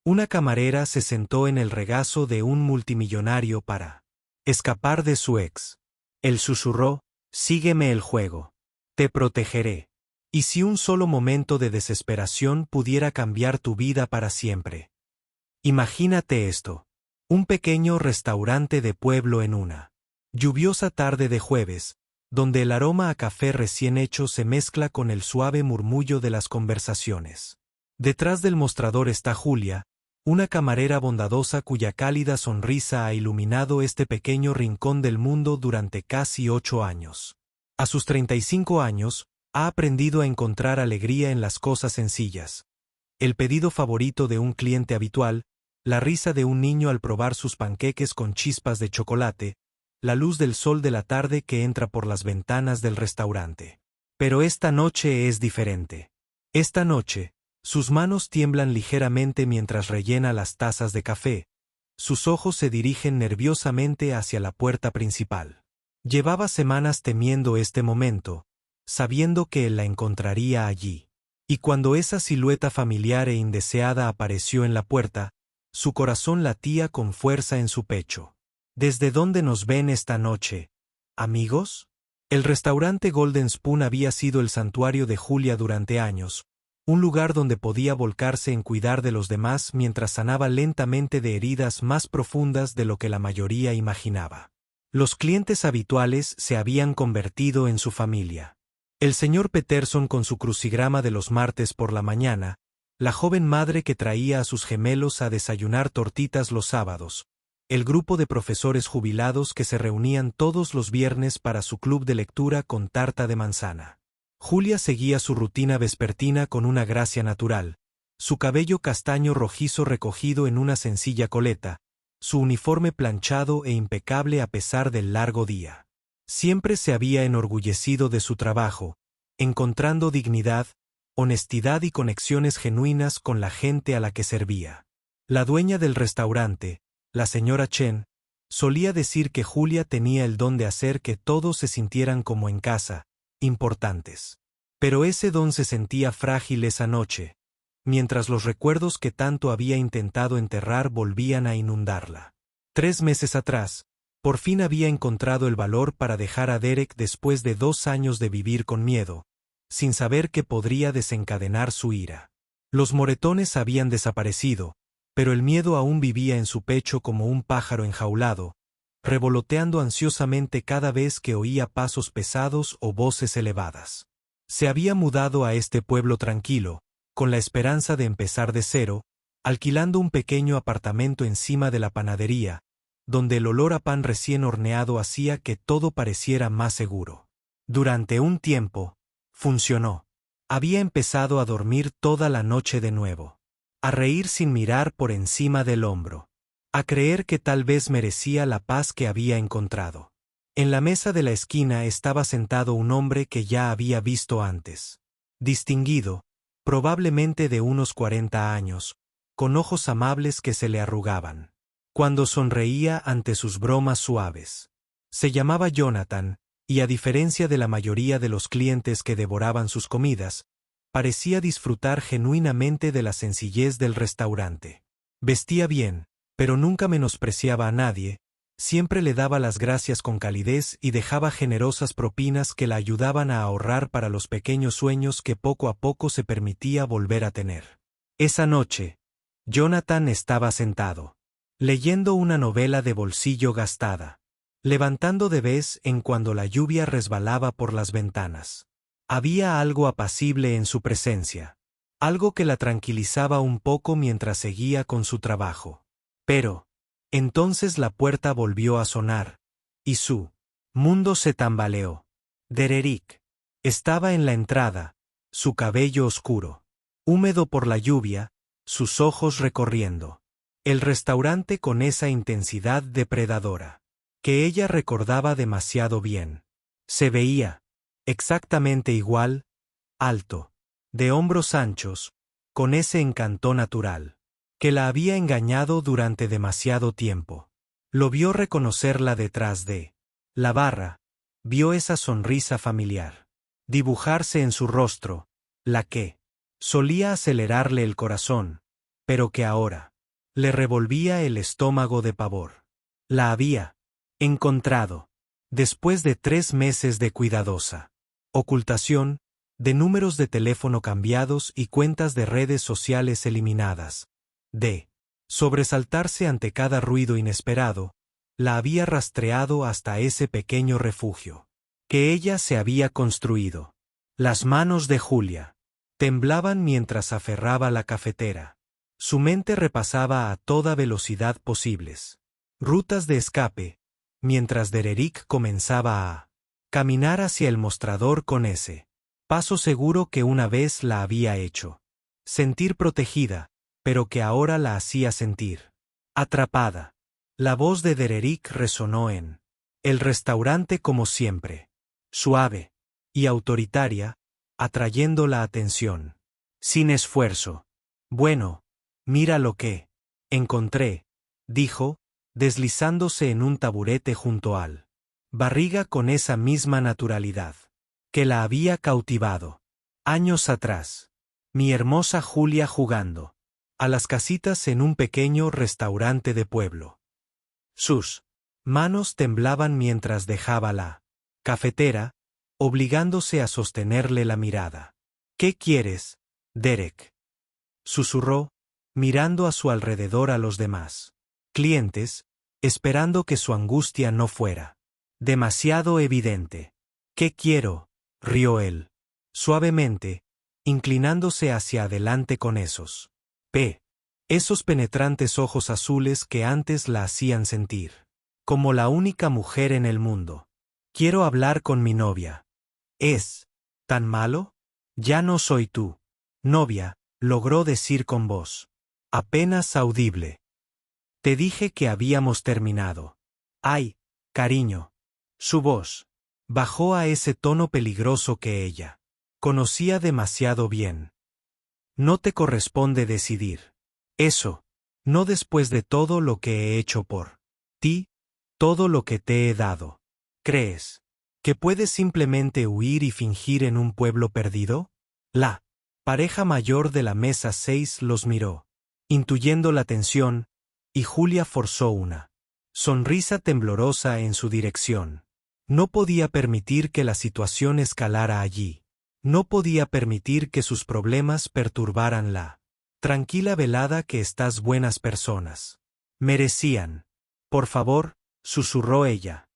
Una camarera se sentó en el regazo de un multimillonario para escapar de su ex. Él susurró: sígueme el juego. Te protegeré. ¿Y si un solo momento de desesperación pudiera cambiar tu vida para siempre? Imagínate esto. Un pequeño restaurante de pueblo en una lluviosa tarde de jueves, donde el aroma a café recién hecho se mezcla con el suave murmullo de las conversaciones. Detrás del mostrador está Julia, una camarera bondadosa cuya cálida sonrisa ha iluminado este pequeño rincón del mundo durante casi 8 años. A sus 35 años, ha aprendido a encontrar alegría en las cosas sencillas. El pedido favorito de un cliente habitual, la risa de un niño al probar sus panqueques con chispas de chocolate, la luz del sol de la tarde que entra por las ventanas del restaurante. Pero esta noche es diferente. Esta noche, sus manos tiemblan ligeramente mientras rellena las tazas de café. Sus ojos se dirigen nerviosamente hacia la puerta principal. Llevaba semanas temiendo este momento, sabiendo que él la encontraría allí. Y cuando esa silueta familiar e indeseada apareció en la puerta, su corazón latía con fuerza en su pecho. ¿Desde dónde nos ven esta noche, amigos? El restaurante Golden Spoon había sido el santuario de Julia durante años, un lugar donde podía volcarse en cuidar de los demás mientras sanaba lentamente de heridas más profundas de lo que la mayoría imaginaba. Los clientes habituales se habían convertido en su familia. El señor Peterson con su crucigrama de los martes por la mañana, la joven madre que traía a sus gemelos a desayunar tortitas los sábados, el grupo de profesores jubilados que se reunían todos los viernes para su club de lectura con tarta de manzana. Julia seguía su rutina vespertina con una gracia natural, su cabello castaño rojizo recogido en una sencilla coleta, su uniforme planchado e impecable a pesar del largo día. Siempre se había enorgullecido de su trabajo, encontrando dignidad, honestidad y conexiones genuinas con la gente a la que servía. La dueña del restaurante, la señora Chen, solía decir que Julia tenía el don de hacer que todos se sintieran como en casa, importantes. Pero ese don se sentía frágil esa noche, mientras los recuerdos que tanto había intentado enterrar volvían a inundarla. 3 meses atrás, por fin había encontrado el valor para dejar a Derek después de 2 años de vivir con miedo, sin saber que podría desencadenar su ira. Los moretones habían desaparecido, pero el miedo aún vivía en su pecho como un pájaro enjaulado, revoloteando ansiosamente cada vez que oía pasos pesados o voces elevadas. Se había mudado a este pueblo tranquilo, con la esperanza de empezar de cero, alquilando un pequeño apartamento encima de la panadería, donde el olor a pan recién horneado hacía que todo pareciera más seguro. Durante un tiempo, funcionó. Había empezado a dormir toda la noche de nuevo, a reír sin mirar por encima del hombro, a creer que tal vez merecía la paz que había encontrado. En la mesa de la esquina estaba sentado un hombre que ya había visto antes. Distinguido, probablemente de unos 40 años, con ojos amables que se le arrugaban, cuando sonreía ante sus bromas suaves. Se llamaba Jonathan, y a diferencia de la mayoría de los clientes que devoraban sus comidas, parecía disfrutar genuinamente de la sencillez del restaurante. Vestía bien, pero nunca menospreciaba a nadie, siempre le daba las gracias con calidez y dejaba generosas propinas que la ayudaban a ahorrar para los pequeños sueños que poco a poco se permitía volver a tener. Esa noche, Jonathan estaba sentado, leyendo una novela de bolsillo gastada, levantando de vez en cuando la lluvia resbalaba por las ventanas. Había algo apacible en su presencia, algo que la tranquilizaba un poco mientras seguía con su trabajo. Pero, entonces la puerta volvió a sonar, y su mundo se tambaleó. Derek estaba en la entrada, su cabello oscuro, húmedo por la lluvia, sus ojos recorriendo el restaurante con esa intensidad depredadora que ella recordaba demasiado bien. Se veía exactamente igual, alto, de hombros anchos, con ese encanto natural, que la había engañado durante demasiado tiempo. Lo vio reconocerla detrás de la barra, vio esa sonrisa familiar dibujarse en su rostro, la que solía acelerarle el corazón, pero que ahora Le revolvía el estómago de pavor. La había encontrado. Después de 3 meses de cuidadosa ocultación, de números de teléfono cambiados y cuentas de redes sociales eliminadas, de sobresaltarse ante cada ruido inesperado, la había rastreado hasta ese pequeño refugio que ella se había construido. Las manos de Julia temblaban mientras aferraba la cafetera. Su mente repasaba a toda velocidad posibles rutas de escape, mientras Dererick comenzaba a caminar hacia el mostrador con ese paso seguro que una vez la había hecho sentir protegida, pero que ahora la hacía sentir atrapada. La voz de Dererick resonó en el restaurante como siempre, suave y autoritaria, atrayendo la atención. Sin esfuerzo. Bueno, mira lo que encontré, dijo, deslizándose en un taburete junto al barriga con esa misma naturalidad que la había cautivado años atrás. Mi hermosa Julia jugando a las casitas en un pequeño restaurante de pueblo. Sus manos temblaban mientras dejaba la cafetera, obligándose a sostenerle la mirada. ¿Qué quieres, Derek?, susurró, mirando a su alrededor a los demás clientes, esperando que su angustia no fuera demasiado evidente. ¿Qué quiero?, rió él, suavemente, inclinándose hacia adelante con esos penetrantes ojos azules que antes la hacían sentir como la única mujer en el mundo. Quiero hablar con mi novia. ¿Es tan malo? Ya no soy tu novia, logró decir con voz apenas audible. Te dije que habíamos terminado. Ay, cariño. Su voz bajó a ese tono peligroso que ella conocía demasiado bien. No te corresponde decidir eso, no después de todo lo que he hecho por ti, todo lo que te he dado. ¿Crees que puedes simplemente huir y fingir en un pueblo perdido? La pareja mayor de la mesa 6 los miró, intuyendo la tensión, y Julia forzó una sonrisa temblorosa en su dirección. No podía permitir que la situación escalara allí. No podía permitir que sus problemas perturbaran la tranquila velada que estas buenas personas merecían. Por favor, susurró ella.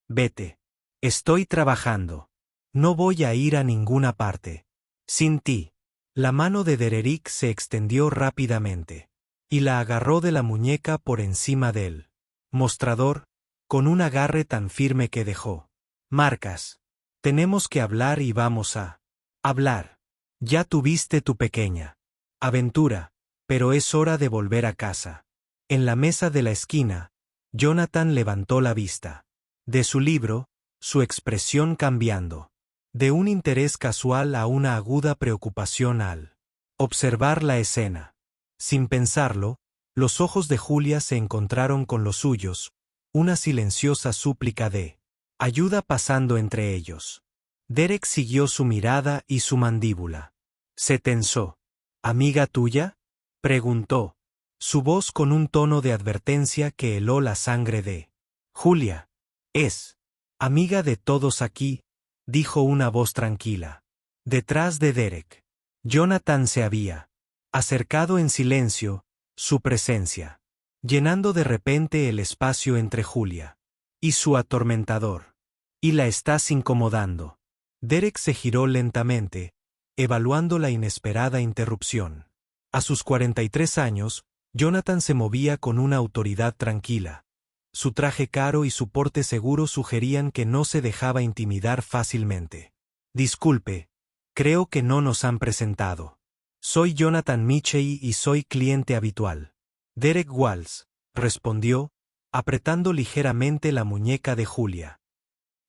Vete. Estoy trabajando. No voy a ir a ninguna parte sin ti. La mano de Dererick se extendió rápidamente y la agarró de la muñeca por encima del mostrador, con un agarre tan firme que dejó marcas. Tenemos que hablar y vamos a hablar. Ya tuviste tu pequeña aventura, pero es hora de volver a casa. En la mesa de la esquina, Jonathan levantó la vista de su libro, su expresión cambiando de un interés casual a una aguda preocupación al observar la escena. Sin pensarlo, los ojos de Julia se encontraron con los suyos, una silenciosa súplica de ayuda pasando entre ellos. Derek siguió su mirada y su mandíbula se tensó. ¿Amiga tuya?, preguntó, su voz con un tono de advertencia que heló la sangre de Julia. Es amiga de todos aquí, dijo una voz tranquila. Detrás de Derek, Jonathan se había acercado en silencio, su presencia llenando de repente el espacio entre Julia y su atormentador. Y la estás incomodando. Derek se giró lentamente, evaluando la inesperada interrupción. A sus 43 años, Jonathan se movía con una autoridad tranquila. Su traje caro y su porte seguro sugerían que no se dejaba intimidar fácilmente. Disculpe, creo que no nos han presentado. Soy Jonathan Michey y soy cliente habitual. Derek Walls, respondió, apretando ligeramente la muñeca de Julia.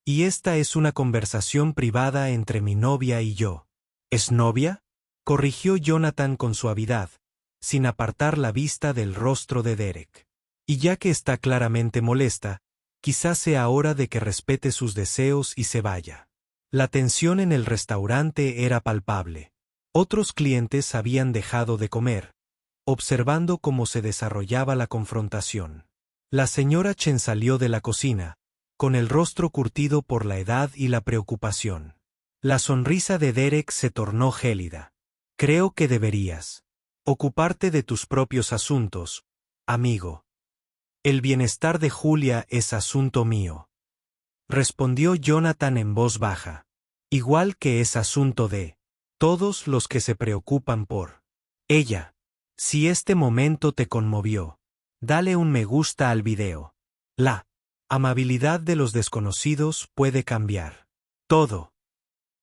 Y esta es una conversación privada entre mi novia y yo. ¿Es novia?, corrigió Jonathan con suavidad, sin apartar la vista del rostro de Derek. Y ya que está claramente molesta, quizás sea hora de que respete sus deseos y se vaya. La tensión en el restaurante era palpable. Otros clientes habían dejado de comer, observando cómo se desarrollaba la confrontación. La señora Chen salió de la cocina, con el rostro curtido por la edad y la preocupación. La sonrisa de Derek se tornó gélida. Creo que deberías ocuparte de tus propios asuntos, amigo. El bienestar de Julia es asunto mío. Respondió Jonathan en voz baja. Igual que es asunto de todos los que se preocupan por ella. Si este momento te conmovió, dale un me gusta al video. La amabilidad de los desconocidos puede cambiar todo.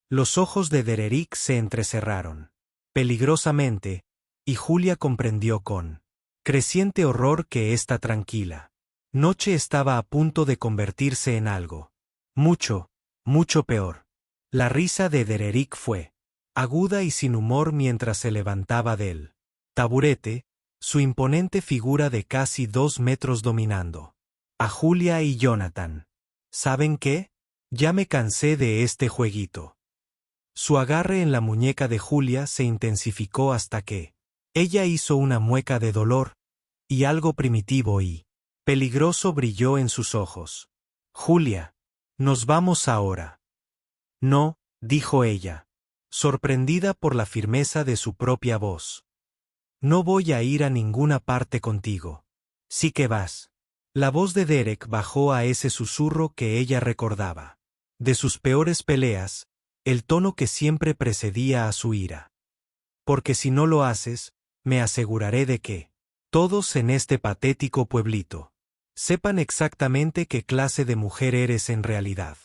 Los ojos de Derek se entrecerraron peligrosamente, y Julia comprendió con creciente horror que esta tranquila noche estaba a punto de convertirse en algo mucho, mucho peor. La risa de Derek fue aguda y sin humor mientras se levantaba del taburete, su imponente figura de casi 2 metros dominando a Julia y Jonathan. ¿Saben qué? Ya me cansé de este jueguito. Su agarre en la muñeca de Julia se intensificó hasta que ella hizo una mueca de dolor, y algo primitivo y peligroso brilló en sus ojos. Julia, nos vamos ahora. No, dijo ella, sorprendida por la firmeza de su propia voz. No voy a ir a ninguna parte contigo. Sí que vas. La voz de Derek bajó a ese susurro que ella recordaba. De sus peores peleas, el tono que siempre precedía a su ira. Porque si no lo haces, me aseguraré de que todos en este patético pueblito sepan exactamente qué clase de mujer eres en realidad.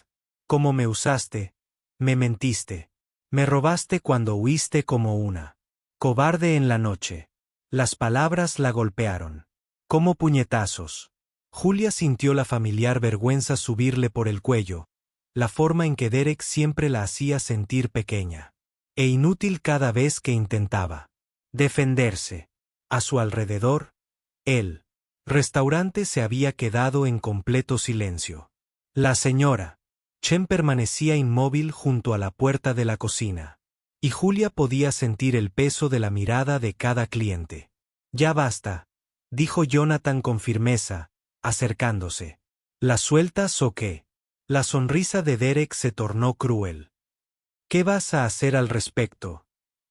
Cómo me usaste, me mentiste, me robaste cuando huiste como una cobarde en la noche. Las palabras la golpearon como puñetazos. Julia sintió la familiar vergüenza subirle por el cuello, la forma en que Derek siempre la hacía sentir pequeña e inútil cada vez que intentaba defenderse. A su alrededor, el restaurante se había quedado en completo silencio. La señora Chen permanecía inmóvil junto a la puerta de la cocina, y Julia podía sentir el peso de la mirada de cada cliente. Ya basta, dijo Jonathan con firmeza, acercándose. ¿La sueltas o qué? La sonrisa de Derek se tornó cruel. ¿Qué vas a hacer al respecto?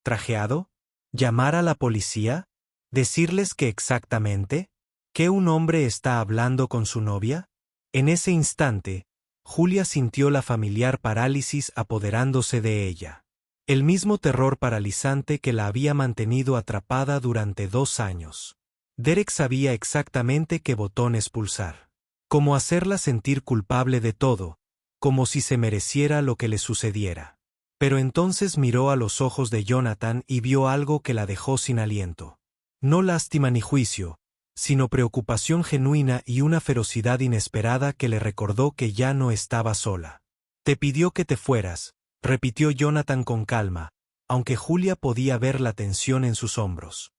¿Trajeado? ¿Llamar a la policía? ¿Decirles que exactamente? ¿Que un hombre está hablando con su novia? En ese instante, Julia sintió la familiar parálisis apoderándose de ella. El mismo terror paralizante que la había mantenido atrapada durante 2 años. Derek sabía exactamente qué botón expulsar. Cómo hacerla sentir culpable de todo, como si se mereciera lo que le sucediera. Pero entonces miró a los ojos de Jonathan y vio algo que la dejó sin aliento. No lástima ni juicio, sino preocupación genuina y una ferocidad inesperada que le recordó que ya no estaba sola. Te pidió que te fueras, repitió Jonathan con calma, aunque Julia podía ver la tensión en sus hombros.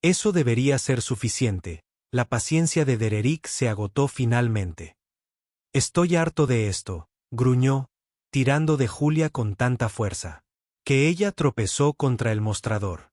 Eso debería ser suficiente. La paciencia de Derek se agotó finalmente. Estoy harto de esto, gruñó, tirando de Julia con tanta fuerza, que ella tropezó contra el mostrador.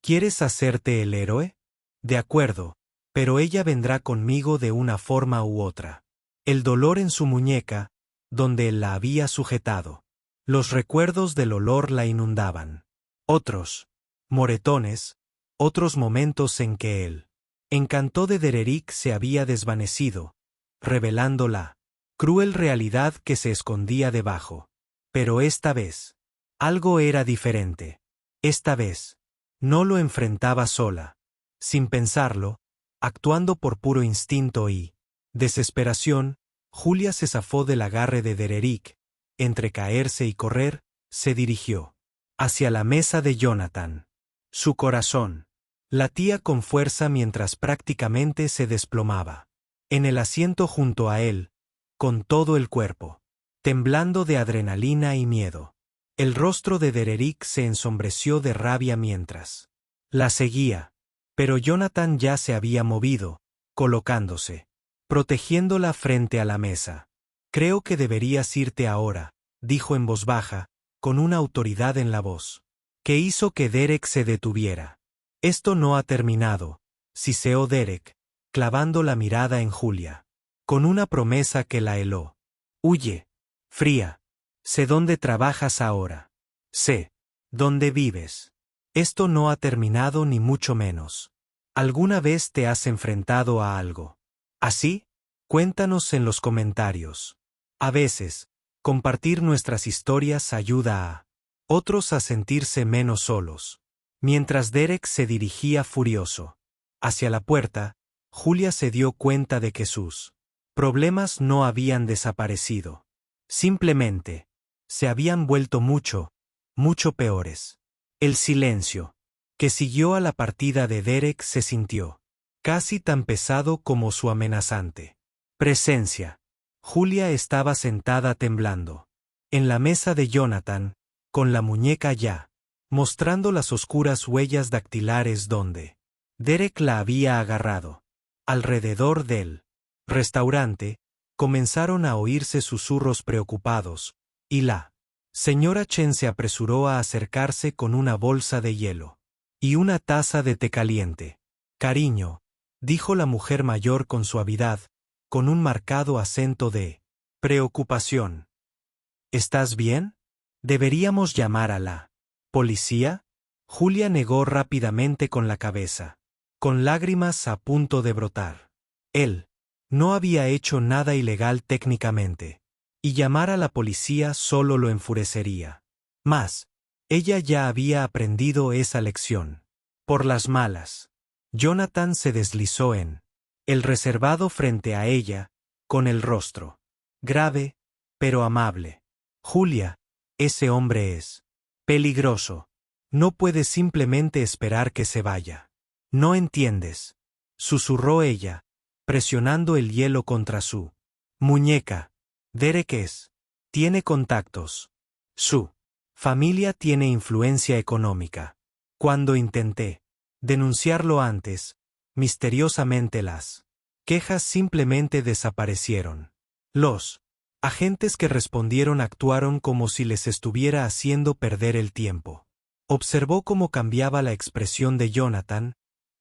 ¿Quieres hacerte el héroe? De acuerdo, pero ella vendrá conmigo de una forma u otra. El dolor en su muñeca, donde él la había sujetado. Los recuerdos del olor la inundaban. Otros moretones, otros momentos en que el encanto de Derek se había desvanecido, revelando la cruel realidad que se escondía debajo. Pero esta vez, algo era diferente. Esta vez, no lo enfrentaba sola, sin pensarlo, actuando por puro instinto y desesperación. Julia se zafó del agarre de Derek. Entre caerse y correr, se dirigió hacia la mesa de Jonathan. Su corazón latía con fuerza mientras prácticamente se desplomaba. En el asiento junto a él, con todo el cuerpo temblando de adrenalina y miedo. El rostro de Derek se ensombreció de rabia mientras la seguía, pero Jonathan ya se había movido, colocándose, protegiéndola frente a la mesa. Creo que deberías irte ahora, dijo en voz baja, con una autoridad en la voz, que hizo que Derek se detuviera. Esto no ha terminado, siseó Derek, clavando la mirada en Julia, con una promesa que la heló. Huye, fría. Sé dónde trabajas ahora. Sé dónde vives. Esto no ha terminado ni mucho menos. ¿Alguna vez te has enfrentado a algo así? Cuéntanos en los comentarios. A veces, compartir nuestras historias ayuda a otros a sentirse menos solos. Mientras Derek se dirigía furioso hacia la puerta, Julia se dio cuenta de que sus problemas no habían desaparecido. Simplemente, se habían vuelto mucho peores. El silencio que siguió a la partida de Derek se sintió casi tan pesado como su amenazante presencia. Julia estaba sentada temblando en la mesa de Jonathan, con la muñeca ya mostrando las oscuras huellas dactilares donde Derek la había agarrado. Alrededor del restaurante, comenzaron a oírse susurros preocupados, y la señora Chen se apresuró a acercarse con una bolsa de hielo y una taza de té caliente. Cariño, dijo la mujer mayor con suavidad, con un marcado acento de preocupación. ¿Estás bien? ¿Deberíamos llamar a la policía? Julia negó rápidamente con la cabeza, con lágrimas a punto de brotar. Él no había hecho nada ilegal técnicamente, y llamar a la policía solo lo enfurecería. Más, ella ya había aprendido esa lección. Por las malas. Jonathan se deslizó en el reservado frente a ella, con el rostro grave, pero amable. Julia, ese hombre es peligroso. No puedes simplemente esperar que se vaya. No entiendes, susurró ella, presionando el hielo contra su muñeca. Derek tiene contactos. Su familia tiene influencia económica. Cuando intenté denunciarlo antes, misteriosamente las quejas simplemente desaparecieron. Los agentes que respondieron actuaron como si les estuviera haciendo perder el tiempo. Observó cómo cambiaba la expresión de Jonathan,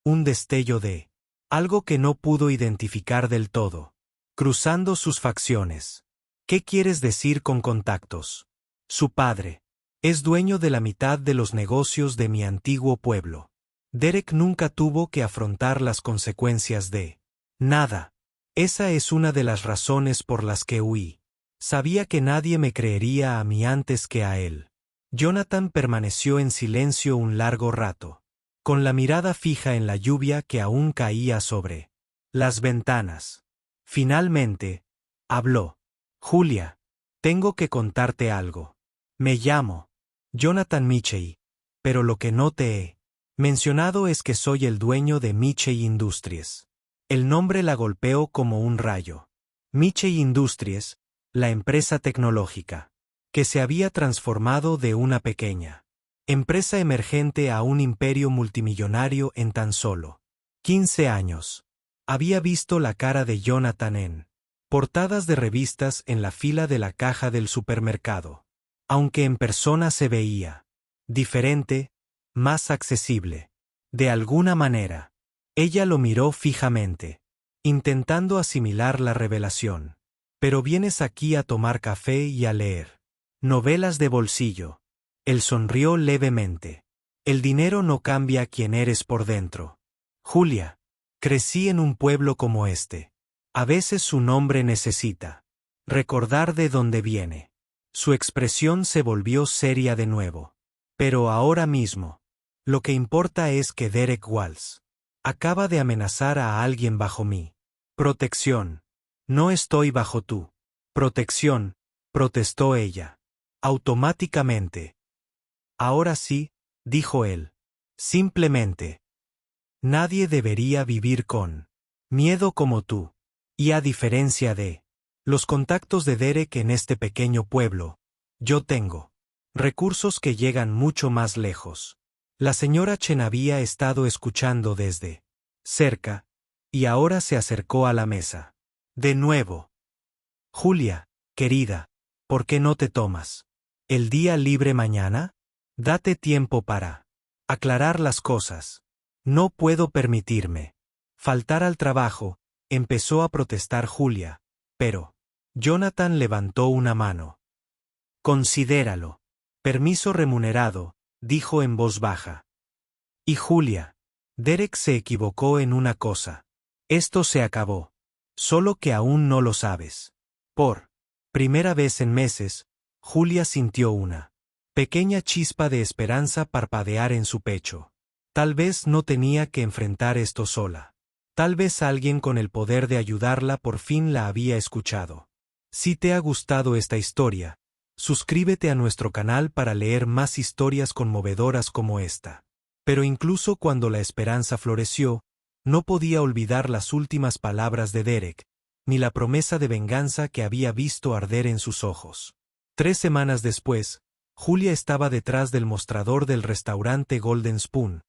un destello de algo que no pudo identificar del todo, cruzando sus facciones. ¿Qué quieres decir con contactos? Su padre es dueño de la mitad de los negocios de mi antiguo pueblo. Derek nunca tuvo que afrontar las consecuencias de nada. Esa es una de las razones por las que huí. Sabía que nadie me creería a mí antes que a él. Jonathan permaneció en silencio un largo rato, con la mirada fija en la lluvia que aún caía sobre las ventanas. Finalmente, habló. Julia, tengo que contarte algo. Me llamo Jonathan Michey, pero lo que no te he mencionado es que soy el dueño de Michey Industries. El nombre la golpeó como un rayo. Michey Industries, la empresa tecnológica, que se había transformado de una pequeña empresa emergente a un imperio multimillonario en tan solo 15 años. Había visto la cara de Jonathan en portadas de revistas en la fila de la caja del supermercado. Aunque en persona se veía diferente, más accesible. De alguna manera, ella lo miró fijamente, intentando asimilar la revelación. Pero vienes aquí a tomar café y a leer novelas de bolsillo. Él sonrió levemente. El dinero no cambia quién eres por dentro. Julia, crecí en un pueblo como este. A veces su nombre necesita recordar de dónde viene. Su expresión se volvió seria de nuevo. Pero ahora mismo, lo que importa es que Derek Walls acaba de amenazar a alguien bajo mi protección. No estoy bajo tu protección, protestó ella. Automáticamente. Ahora sí, dijo él. Simplemente. Nadie debería vivir con miedo como tú. Y a diferencia de los contactos de Derek en este pequeño pueblo, yo tengo recursos que llegan mucho más lejos. La señora Chen había estado escuchando desde cerca, y ahora se acercó a la mesa. De nuevo. Julia, querida, ¿por qué no te tomas el día libre mañana? Date tiempo para aclarar las cosas. No puedo permitirme faltar al trabajo, empezó a protestar Julia, pero Jonathan levantó una mano. Considéralo. Permiso remunerado, dijo en voz baja. Y Julia, Derek se equivocó en una cosa. Esto se acabó. Solo que aún no lo sabes. Por primera vez en meses, Julia sintió una pequeña chispa de esperanza parpadear en su pecho. Tal vez no tenía que enfrentar esto sola. Tal vez alguien con el poder de ayudarla por fin la había escuchado. Si te ha gustado esta historia, suscríbete a nuestro canal para leer más historias conmovedoras como esta. Pero incluso cuando la esperanza floreció, no podía olvidar las últimas palabras de Derek, ni la promesa de venganza que había visto arder en sus ojos. 3 semanas después, Julia estaba detrás del mostrador del restaurante Golden Spoon,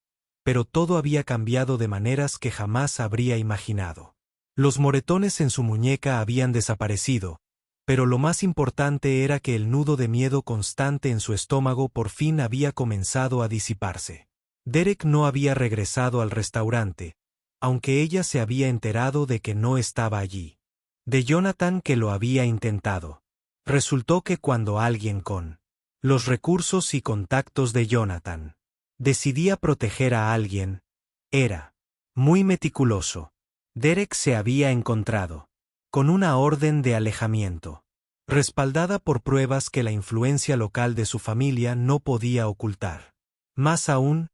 pero todo había cambiado de maneras que jamás habría imaginado. Los moretones en su muñeca habían desaparecido, pero lo más importante era que el nudo de miedo constante en su estómago por fin había comenzado a disiparse. Derek no había regresado al restaurante, aunque ella se había enterado de que no estaba allí. De Jonathan que lo había intentado. Resultó que cuando alguien con los recursos y contactos de Jonathan decidía proteger a alguien, era muy meticuloso. Derek se había encontrado con una orden de alejamiento, respaldada por pruebas que la influencia local de su familia no podía ocultar. Más aún,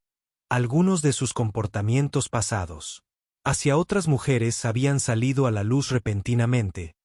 algunos de sus comportamientos pasados hacia otras mujeres habían salido a la luz repentinamente,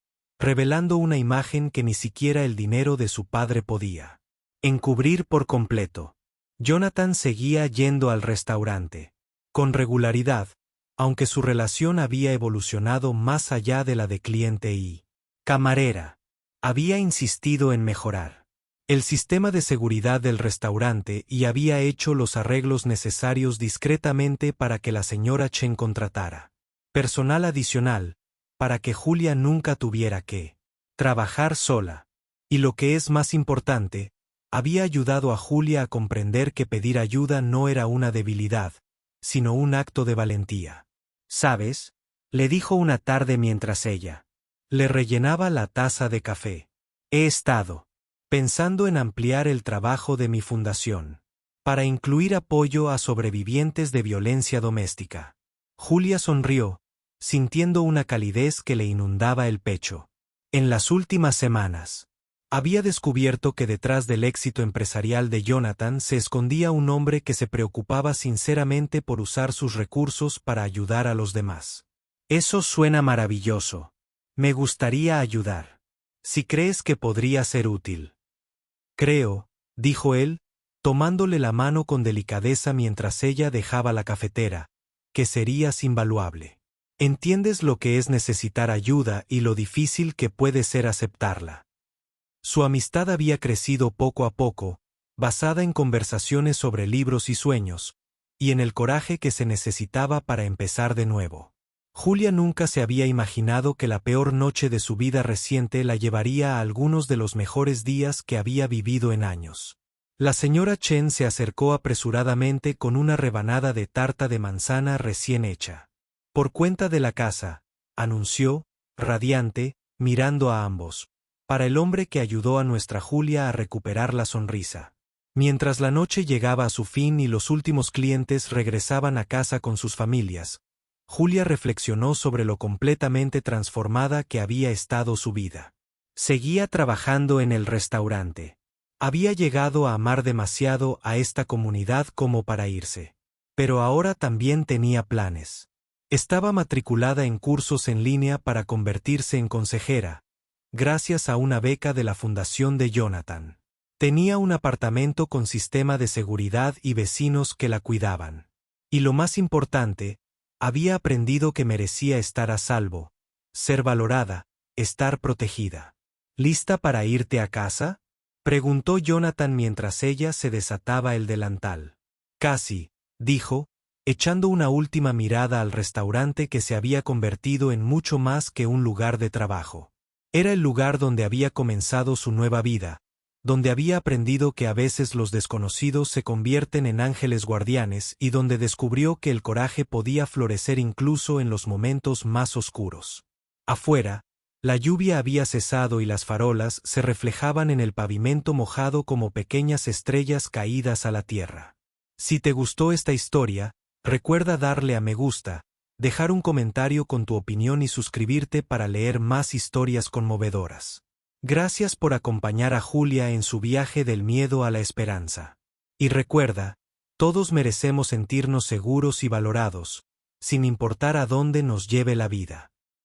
revelando una imagen que ni siquiera el dinero de su padre podía encubrir por completo. Jonathan seguía yendo al restaurante con regularidad, aunque su relación había evolucionado más allá de la de cliente y camarera. Había insistido en mejorar el sistema de seguridad del restaurante y había hecho los arreglos necesarios discretamente para que la señora Chen contratara personal adicional, para que Julia nunca tuviera que trabajar sola. Y lo que es más importante, había ayudado a Julia a comprender que pedir ayuda no era una debilidad, sino un acto de valentía. ¿Sabes?, le dijo una tarde mientras ella le rellenaba la taza de café. He estado pensando en ampliar el trabajo de mi fundación para incluir apoyo a sobrevivientes de violencia doméstica. Julia sonrió, sintiendo una calidez que le inundaba el pecho. En las últimas semanas, había descubierto que detrás del éxito empresarial de Jonathan se escondía un hombre que se preocupaba sinceramente por usar sus recursos para ayudar a los demás. Eso suena maravilloso. Me gustaría ayudar. Si crees que podría ser útil. Creo, dijo él, tomándole la mano con delicadeza mientras ella dejaba la cafetera, que serías invaluable. Entiendes lo que es necesitar ayuda y lo difícil que puede ser aceptarla. Su amistad había crecido poco a poco, basada en conversaciones sobre libros y sueños, y en el coraje que se necesitaba para empezar de nuevo. Julia nunca se había imaginado que la peor noche de su vida reciente la llevaría a algunos de los mejores días que había vivido en años. La señora Chen se acercó apresuradamente con una rebanada de tarta de manzana recién hecha. Por cuenta de la casa, anunció, radiante, mirando a ambos, para el hombre que ayudó a nuestra Julia a recuperar la sonrisa. Mientras la noche llegaba a su fin y los últimos clientes regresaban a casa con sus familias, Julia reflexionó sobre lo completamente transformada que había estado su vida. Seguía trabajando en el restaurante. Había llegado a amar demasiado a esta comunidad como para irse. Pero ahora también tenía planes. Estaba matriculada en cursos en línea para convertirse en consejera, gracias a una beca de la fundación de Jonathan. Tenía un apartamento con sistema de seguridad y vecinos que la cuidaban. Y lo más importante, había aprendido que merecía estar a salvo, ser valorada, estar protegida. ¿Lista para irte a casa?, preguntó Jonathan mientras ella se desataba el delantal. Casi, dijo, echando una última mirada al restaurante que se había convertido en mucho más que un lugar de trabajo. Era el lugar donde había comenzado su nueva vida, donde había aprendido que a veces los desconocidos se convierten en ángeles guardianes y donde descubrió que el coraje podía florecer incluso en los momentos más oscuros. Afuera, la lluvia había cesado y las farolas se reflejaban en el pavimento mojado como pequeñas estrellas caídas a la tierra. Si te gustó esta historia, recuerda darle a me gusta, dejar un comentario con tu opinión y suscribirte para leer más historias conmovedoras. Gracias por acompañar a Julia en su viaje del miedo a la esperanza. Y recuerda, todos merecemos sentirnos seguros y valorados, sin importar a dónde nos lleve la vida.